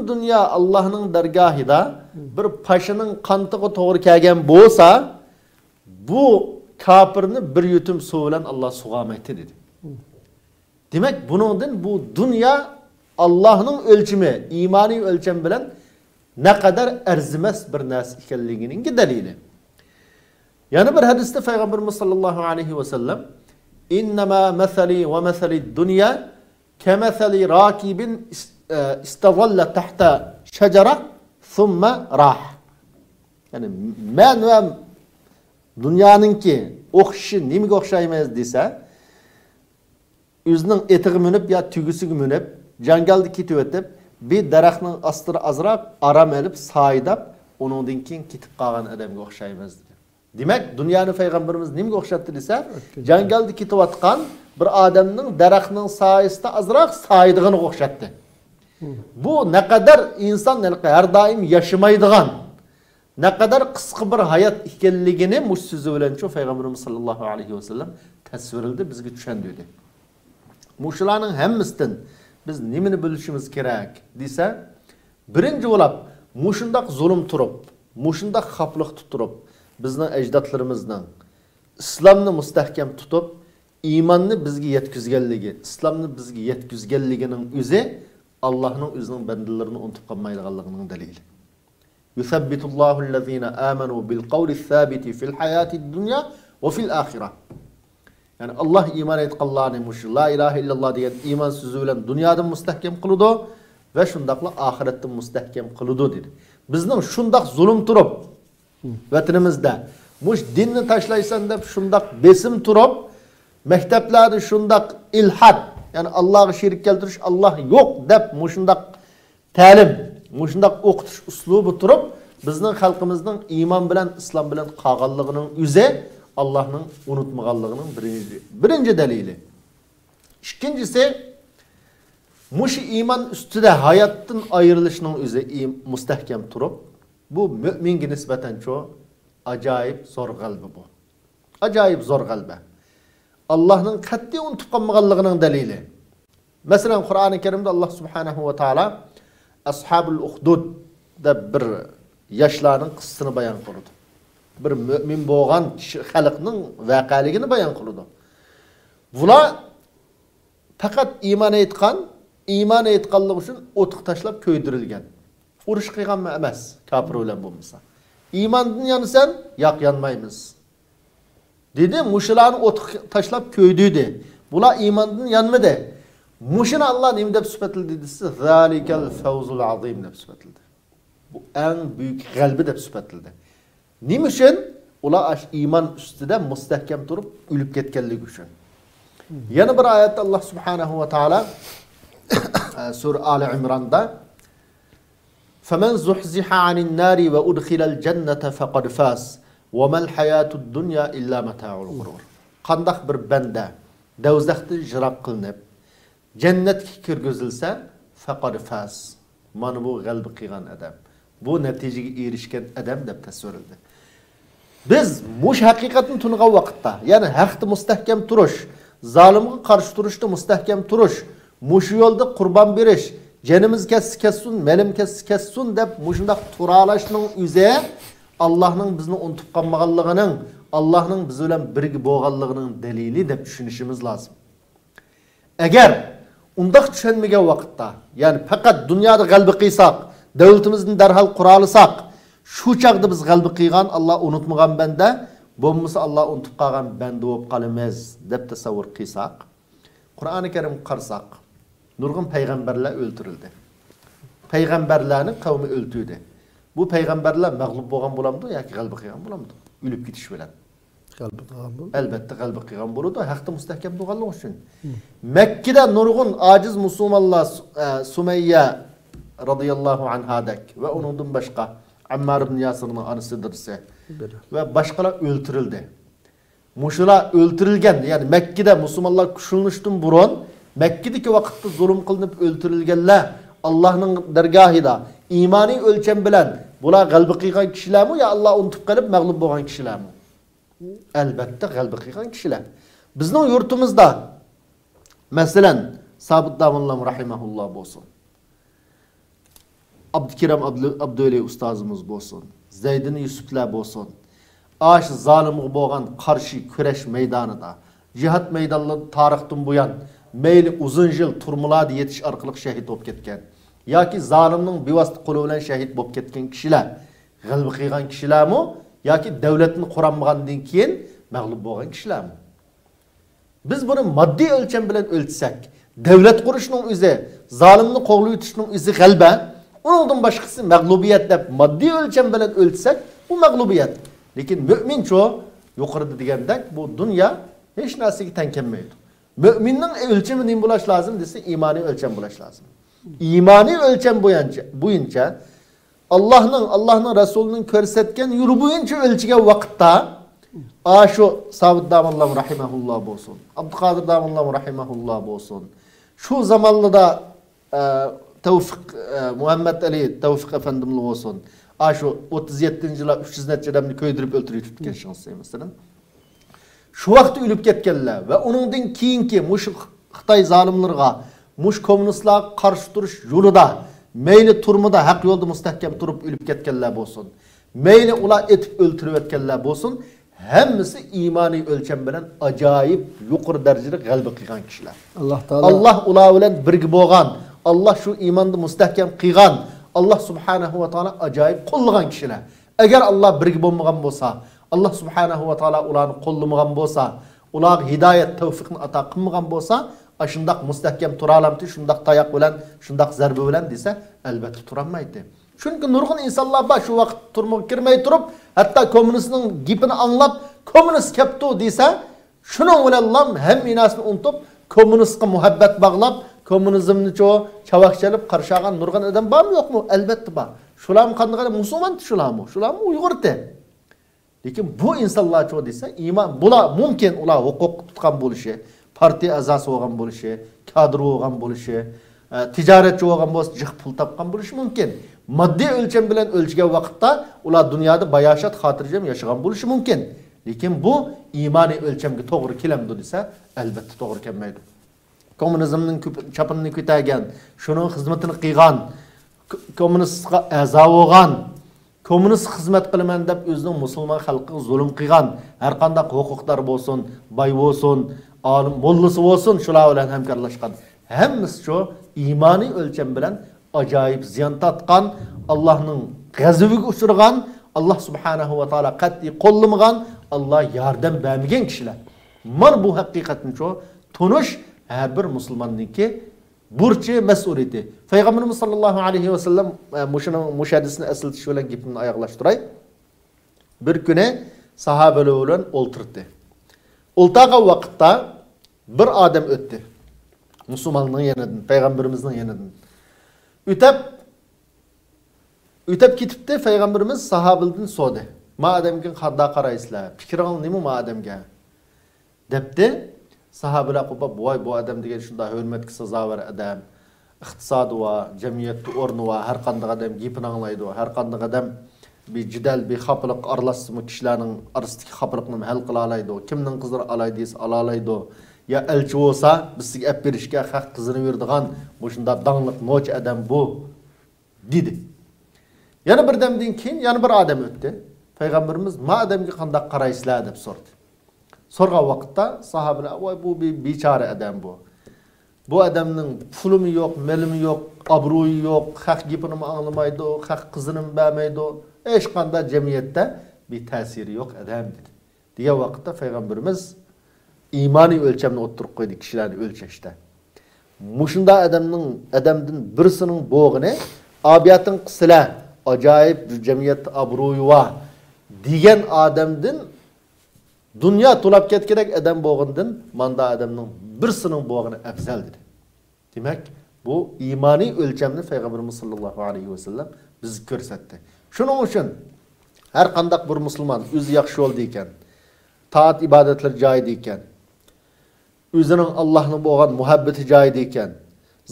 dünya Allah'ның dargahida bir paşının qantig'i to'g'ri kelgan bo'lsa, bu kafirni bir yutum suv bilan Allah sug'amaydi dedi. Demek bunundan bu dünya Allah'ның ölçümü, imani ölçem bilen ne kadar erzimes bir narsa ekanligining dalili. Yani bir hadiste Peygamberimiz sallallahu aleyhi ve sellem innema mesali ve mesali dünya kemesali rakibin istazalla tahta şecera thumma rah. Yani men ve dünyanınki o'qishi nimaga o'xshaymiz desa, o'zining etiga minib ya tugisiga minib, jangalda ketib o'tib, bir daraxtning ostida azrab, aram olib, saydab, uningdan keyin ketib qolgan odamga o'xshaymiz dedi. Demak, dunyoni payg'ambarimiz nimaga o'xshatdi desa, jangalda ketayotgan bir odamning daraxtning soyasida azroq saydig'ini o'xshatdi. Bu ne kadar inson har doim yashamaydigan, ne kadar kısa bir hayat ekanligini mush so'zi bilan shu Peygamberimiz sallallohu alayhi ve sellem tasvirladi, bizga tushundirdi. Mushularning hammasidan biz nimani bilishimiz kerak desa, birinchi bo'lib mushundaq zulm turib, mushundaq xafliq turib, bizning ajdodlarimizning islomni mustahkam tutib, iymonni bizga yetkazganligi, islomni bizga yetkazganligining o'zi Allah'ның o'zining bandalarini unutib qolmaydiganligining dalili. Yusabbitullahu allazina amanu bil qawli thabiti fil hayati dunya ve fil ahireh. Yani Allah iman etqanlarni mush la ilahe illallah degan iman so'zi bilan dunyoda mustahkam qiladi ve shundaqla oxiratda mustahkam qiladi dedi. Bizning shundaq zulm turib vatanimizda mush dinni tashlaysan deb shundaq besim turib, maktablarda shundaq ilhad, yani Allah'a şirk keltirish, Allah yok deb mushundaq ta'lim, mushundaq o'qitish uslubi turib, bizning xalqimizning iymon bilan, islom bilan qolganligining o'zi Allah'ның unutmaganligining birinchi dalili. İkincisi, mush iymon ustida hayotdan ayrilishining o'zi mustahkam turib, bu müminga nisbatan cho ajoyib zo'r g'alba bu. Ajoyib zo'r g'alba. Allah'ның qat'iy unutib qolmaganligining dalili. Masalan, Qur'oni Karimda Allah subhanahu va taolo Ashabul Uhdud da bir yoshlarning qissasini bayon qildi. Bir mümin bo'lgan xalqning voqealigini bayon qildi. Bular faqat iymon etganligi uchun o'tiq tashlab ko'ydirilgan. Urush qilgan emas, kafir bilan bo'lmasa. Iymondan yansan, yo'q yanmaymiz. Dedi, muşularni o'tiq tashlab ko'ydiydi. Bular iymondan yanmadi. Mushini Allah nima deb sifatladi desa, zalikal fawzul azim deb sifatladi. Bu eng büyük g'alba deb sifatladi. Nima uchun? Ular iymon ustida mustahkam turib, o'lib ketganligi uchun. Yana bir oyatda Allah subhanahu va taolo Sura Ali Imronda "Faman zuhziha 'anil nari va udkhilal jannata faqad faz va mal hayatud dunya illa mata'ul ghurur." Qandaq bir banda dozaqdan jiroq qilinib, jannatga kirgizilsa, faqad faz. Mana bu g'alba qilgan odam. Bu natijaga erishgan odam deb tasvirladi. Biz mush haqiqatni tungan vaqtda, ya'ni haqda mustahkam turish, zolimga qarshi turishda mustahkam turish, mush yo'lda qurbon berish, Canımız kessin, melim kessin dep muşundaq turalaşның üze Allah'ның bizni unutup qalmağanlığının, Allah'ның biz bilen birgi boğanlığının delili dep düşünüşümüz lazım. Eğer undaq düşünmegen vaqtda, yani fakat dünyada qalbi qıysak, devletimizin derhal quralısak, şu çağda biz qalbi qıygan, Allah unutmagan bende, bo'lmasa Allah unutup qalgan bende bo'lib qalamaz dep tasavvur qıysak, Kur'an-ı Kerim qarsak, nurgun peygamberler öldürüldü. Peygamberlerin kavmi öldürdü. Bu peygamberler mağlup boğan bulamdı ya ki qalbi qıygan bulamdı. Ülüp gitiş bilen. Qalbi qıygan buldu. Elbette qalbi qıygan buldu. Haqda müstahkem doğanlık üçün. Mekke'de nurgun aciz Müslümanlar Sümeyye radıyallahu anhadek ve onundan başka Ammar ibn Yasir'nin anısıdırsa ve başkalar öldürüldü. Muşula öldürülgen, yani Mekke'de Müslümanlar kuşulmuştun burun, Mekke'deki vakitte zulüm kılınıp öldürülgenler Allah'ın dergahida imani ölçem bilen bula qalbi qıygan kişiler mi ya Allah unutup kalıp mağlup boğan kişiler mi? Elbette qalbi qıygan kişiler. Bizning yurtumuzda mesela Sabit Damanlam rahimahullah bolsun. Abdülkerim Abdüveli ustazımız bolsun. Zeydin Yusuflar bolsun. Aş zalimlik boğan karşı küreş meydanında, cihat meydanları tarixten buyan, meyli uzun yıl turmuladı yetiş arkalık şehit olup ketken. Ya ki zalimnin bivasıt kolu bilen şehit olup ketken kişiler, qalbi qıygan kişiler mi? Ya ki devletin kuranmağından keyin mağlup boğan kişiler mi? Biz bunu maddi ölçem bilen ölçsek, devlet kuruşunun üzeri, zalimni qoğlu yutuşunun üzeri qalbe, ondan başkası mağlubiyet dep maddi ölçem bilen ölçsek, bu mağlubiyet. Lekin mümin çoğu yukarıda degandek bu dünya hiç nasiki tenkenmeydi. Müminin ölçemi neyim bulaş lazım dese imani ölçem bulaş lazım. İmani ölçem boyunca Allah'ın Resulünün körsetken yürü boyunca ölçüge vakitta şu Sabit Damanlam rahimahullah bolsun. Abdülkadir Damanlam rahimahullah bolsun. Şu zamanlı da Muhammed Ali Tevfik Efendimli olsun. Şu 37. yıla 300 neçedemni köydürüp öldürüp tutken şansıya mesela. Şu vakti ülüp ketkenler ve onundan kiyinki muş Xitay zalimlerine, muş komünistler karşı duruş yolunda, meyli turmuda hak yolda müstahkem turup ülüp ketkenler bolsun. Meyli ula etip öldürüp etkenler bolsun. Hemmisi imani ölçem bilen acayip yukarı derecede qalbi qıygan kişiler. Allah ula bilen birgi boğan, Allah şu imanda müstahkem qıygan, Allah subhanahu ve taala acayip kollagan kişiler. Eğer Allah birgi bolmagan bolsa, Allah subhanahu ve taala ularni qollamagan bolsa, ular hidayet tevfikini ata qılmagan bolsa, aşındaq müstahkem turalamdı, şundaq tayak bilen, şundaq zarbe bilen dese elbette turanmaydı. Çünkü nurgun insanlar var şu vaqt turmuğa kirmey turup, hatta komünistinin gipini anlap, komünist keptu dese, şunun bilen lam hem inasını unutup, komünistke muhabbet bağlap, komünizmni çoğu çavak çalıp karşılayan nurgun adam var mı yok mu? Elbette var. Şular mı kandıqada Müslüman şular mı? Şular mı Uygur de. Lekin bu insanlar çoğu dese, iman, bula mümkün ula hukuk tutkan buluşu, parti azası olan buluşu, kadro olan buluşu, ticaretçi olan buluşu, jıq pul tapkan buluşu mümkün. Maddi ölçem bilen ölçüge vakitta ula dünyada bayaşat hatırcam yaşagan buluşu mümkün. Lekin bu imani ölçemge doğru kelemdi dese elbette doğru kelmeydi. Komünizmnin çapını kütəgən, şunun hizmetini qıyğan, komünistqa əza olğan, komünist hizmet qılman deb özünün musulman xalqı zulüm qıyğan, hər qandaq hüquqlar bolsun, bay bolsun, alim mollası bolsun, şular bilen hemkarlaşqan. Hemmisi şu imani ölçem bilen acayip ziyan tatqan, Allah'ın qəzəbiga uçurğan, Allah subhanahu wa taala qat'i qollamagan, Allah yardım bermegen kişiler. Mana bu haqiqatni şu tunuş her bir Müslümannınki burcu mesuliyeti. Peygamberimiz sallallahu aleyhi ve sellem müşahadesini esıltış bilen gepini ayaqlaştıray. Bir güne sahabeler bilen olturdu. Oltağa vakitta bir adam öttü. Müslümanlığın yanından, Peygamberimizin yanından. Ütep kitipti Peygamberimiz sahabelden sordu. Ma adamga qanday qaraysizlar? Fikringiz nima ma adamga? Debdi. Sahabeler qo'pab, voy bu adam degan shunday hurmatga sazovor adam, iqtisodi va jamiyatda o'rni va har qanday adam gapini anglaydi va har qanday adam bir jidal bir xapliq aralashma kishilarning orasidagi xapliqni hal qila oladi, kimning qizini oladi desa ola oladi. ya elçi olsa biz sizga ep berishga haq qizini berdigan mushunda dаңlıq noç adam bu dedi. Yana birdamdan keyin yana bir adam o'tdi. Payg'ambarimiz ma adamga qanday qaraysizlar deb so'radi. So'rgan vaqtda sahobalar voy bu bir bechora adam bu. Bu adamning pulimi yo'q, melimi yo'q, obro'yi yo'q, haq gapini anglamaydi, haq qizini bermaydi. Hech qanday jamiyatda bir ta'siri yo'q adam dedi. Degan vaqtda payg'ambarimiz iymoniy o'lchamni o'ttirib qo'ydi kishilarni o'lchashda. Mushunda adamdan birisining bo'g'ini abiyatin qislar ajoyib jamiyat obro'yi va degan odamdan dunyo to'lab ketgan adam bo'g'indan manda adamning birisining bo'g'ini afzal dedi. Demak, bu iymoniy o'lchamni payg'ambarimiz sollallohu alayhi vasallam bizga ko'rsatdi. Shuning uchun har qanday bir musulmon o'zi yaxshi yo'lda ekan, taat ibodatlar joyida ekan, o'zining Allohni bo'lgan muhabbati joyida ekan,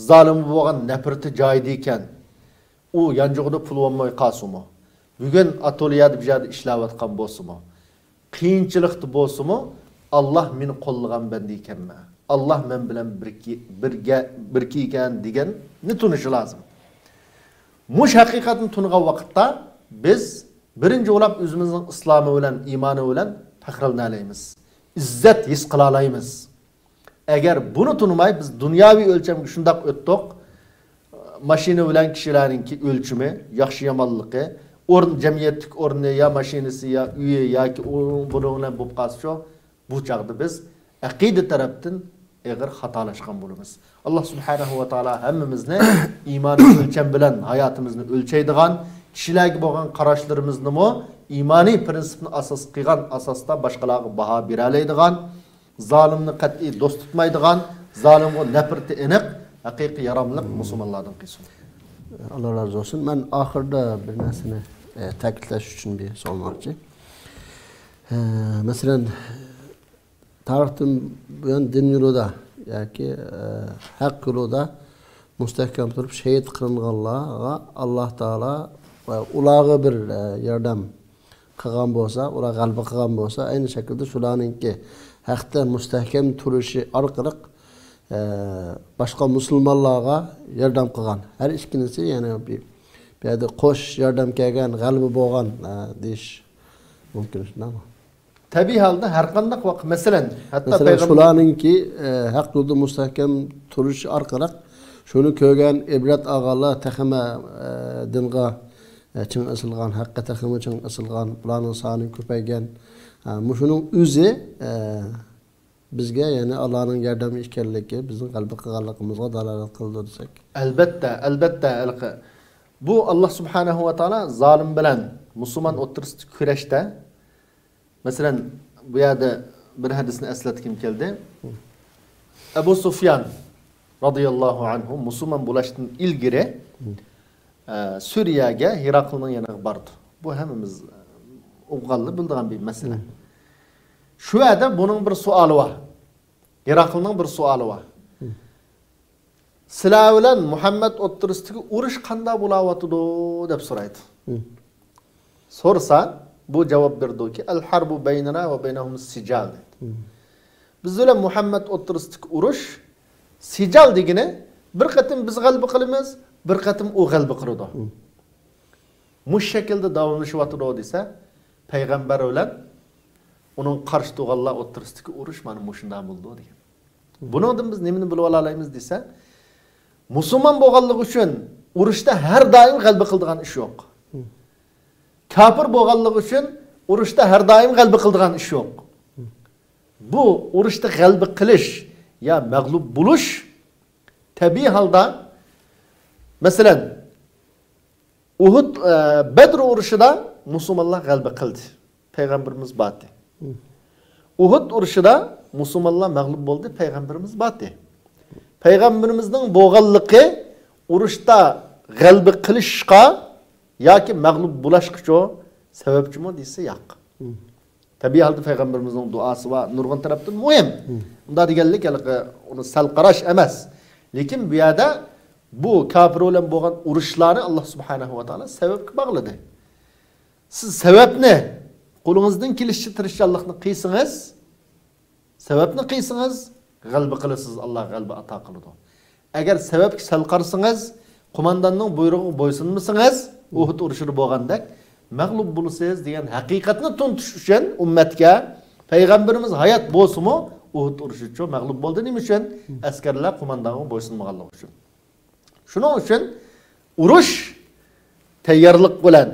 zolim bo'lgan nafrati joyida ekan, u yanjug'ida pul olmay qolsimi, bugun atoliyada bir yerda ishlayotgan bo'lsimi, qiyinchilikda bo'lsimi, Alloh meni qo'llagan banda ekanman. Alloh men bilan birga ekan deganni tunishi lozim. Mush haqiqatni tunigan vaqtda biz birinchi o'lab o'zimizning islomi bilan, iymoni bilan faxrlanamiz. İzzat his qila olamiz. Agar buni tunmay biz dunyoviy o'lchamga shundoq o'tdik, mashina bilan kishilarningki o'lchimi, yaxshi yomonligi, o'rin jamiyatlik o'rni ya mashinasi ya uyi yoki buni bilan bo'lib qolsa, bu chaqda biz aqida tarafdan eg'ir xatolashgan bo'lamiz. Alloh subhanahu va taolo hammamizni iymoniy o'lcham bilan hayotimizni o'lchaydigan, kishilarga bo'lgan qarashlarimizni iymoniy prinsipni asos qilgan asosda boshqalarga baho bera oladigan, zolimni qat'iy do'st tutmaydigan, zolimga nafrati aniq, haqiqiy yaramliq musulmonlardan qilsin. Allah razı olsun. Ben ahırda bir narsani ta'kidlash uchun bir solmoqchi. Masalan, tarixdan buyon din yo'lida yoki haq yo'lida mustahkam turib shahid qilinganlarga Alloh taolo va ularga bir yordam qilgan bo'lsa, ular g'alaba qilgan bo'lsa, ayni shaklda shularningki haqda mustahkam turishi orqali boshqa musulmonlarga yordam qilgan. Har ikkinisi yana bir yerda qo'sh yordam kelgan, g'alaba bo'lgan deyish mumkin shundami? Tabiiy holda har qanday vaqt, masalan, hatto shularningki haq yo'lda mustahkam turish orqali shuni ko'rgan ibrat og'alar taxama dinga chin asilgan, haqqa taxama chin asilgan, bularning soni ko'paygan. Mushuning o'zi bizga ya'ni Allohning yordami ekanligi, bizning qalbi qilganligimizga dalolat qildi desak. Albatta. Bu Alloh subhanahu va taolo zolim bilan musulmon o'rtasida kurashda, masalan, bu yerda bir hadisni eslatkim keldi. Abu Sufyan radhiyallohu anhu musulmon bo'lishdan ilgari Suriyaga Hiraklning yanına bardı. Bu hemimiz o'qganli bildigan bir masala. Shu yerda buning bir savoli bor. Hiraklning bir savoli bor. Sizlar bilan Muhammad o'rtasidagi urush qanday bo'layotdi deb so'raydi. So'rsa bu javob berdiki, al-harbu baynana va baynahum sijal dedi. Biz bilan Muhammad o'rtasidagi urush sijal degani bir qatim biz g'alaba qilamiz, bir qatim u g'alaba qiladi. Mush shaklda davomlashyapti desa, payg'ambar bilan uning qarshi turganlar o'rtasidagi urush mana shunday bo'ldi degan. Bundan biz nimani bilib olamiz desa, musulmon bo'lganligi uchun urushda har doim g'alaba qiladigan ish yo'q. Kafir bo'lganligi uchun urushda har doim g'alaba qiladigan ish yo'q. Bu urushda g'alaba qilish ya mag'lub bo'lish tabiiy holda, masalan, Uhud Badr urushida musulmonlar g'alaba qildi. Payg'ambarimiz batdi. Uhud urushida musulmonlar mag'lub bo'ldi, payg'ambarimiz batdi. Payg'ambarimizning bo'lganligi urushda g'alaba qilishga yoki mag'lub bo'lishga sababchimi desa yo'q. Tabiiy holda payg'ambarimizning duosi va nurg'un tarafdan muhim. Unda deganlik uni sal qarash emas. Lekin bu yerda bu kafir bilan bo'lgan urushlarni Alloh subhanahu va taolo sababga bog'ladi. Siz sababni qo'lingizdan kelishicha tirishchanlikni qilsangiz, sababni qilsangiz, g'alba qilasiz, Alloh g'alba ato qiladi. Agar sababga sal qarsangiz, qo'mondonning buyrug'iga bo'ysunmasangiz, Uhud urushida bo'lgandek mag'lub bo'lsangiz degan haqiqatni tuntish uchun ummatga payg'ambarimiz hayot bo'lsa-mu, Uhud urushi uchun mag'lub bo'ldi nima uchun? Askarlar qo'mondonga bo'ysunmaganligi uchun. Shuning uchun urush tayyorlik bilan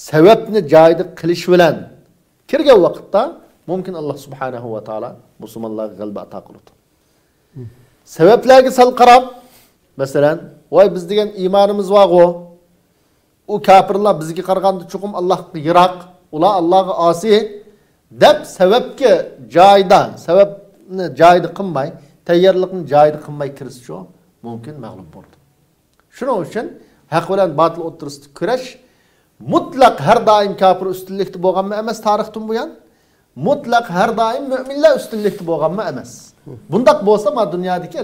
sababni joyida qilish bilan kirgan vaqtda mumkin Alloh subhanahu va taolo musulmonlarga g'alaba ato qiladi. Sabablarga sal qarab, masalan, voy biz degan iymonimiz bor-ku, u kafirlar bizga qaraganda chuqum Allohga yiroq, ular Allohga osi deb sababga joyida, sababni joyida qilmay, tayyorlikni joyida qilmay kirishi mumkin mag'lub bo'ldi. Shuning uchun haq bilan botil o'rtasida kurash mutlaq har doim kafir ustunlikda bo'lganmi emas tarixdan buyon, mutlaq har doim mu'minlar ustunlikda bo'lganmi emas. Bundaq bo'lsa, ma dunyodagi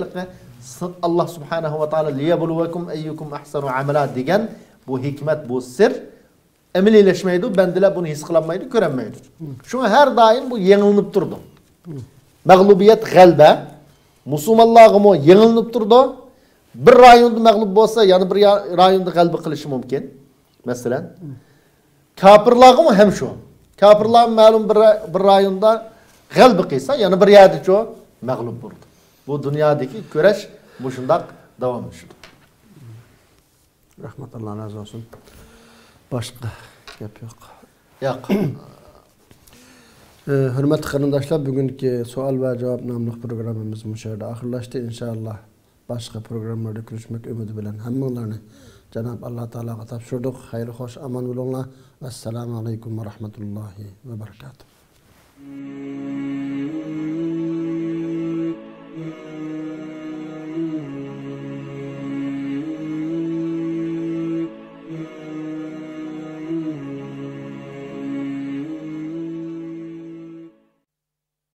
Alloh subhanahu va taolo liyabluwakum ayyukum ahsanu amala degan bu hikmat, bu sir amaliylashmaydi, bandalar buni his qilolmaydi, ko'rolmaydi. Shunga har doim bu yengilib turdi. Mag'lubiyat, g'alba musulmonlarga mo yengilib turdi. Bir rayonda mag'lub bo'lsa, yana bir rayonda g'alba qilishi mumkin. Masalan, kafirlarga ham shu. Kafirlar ma'lum bir rayonda g'alba qilsa, yana bir yerda mag'lub bo'ldi. Bu dunyodagi kurash bu shundoq davom etadi. Rahmat, Alloh razı olsun. Boshqa gap yo'q. Yo'q. Hurmatli qarindoshlar, bugungi savol va javob nomli programmamiz bu yerda oxirlashdi. Inshaalloh boshqa programlarda ko'rishmak umidi bilan hammanglarni Janob Alloh taologa topshirdik. Xayr, xo'sh, amon bo'linglar. Assalomu alaykum va rahmatullohi va barakatuh.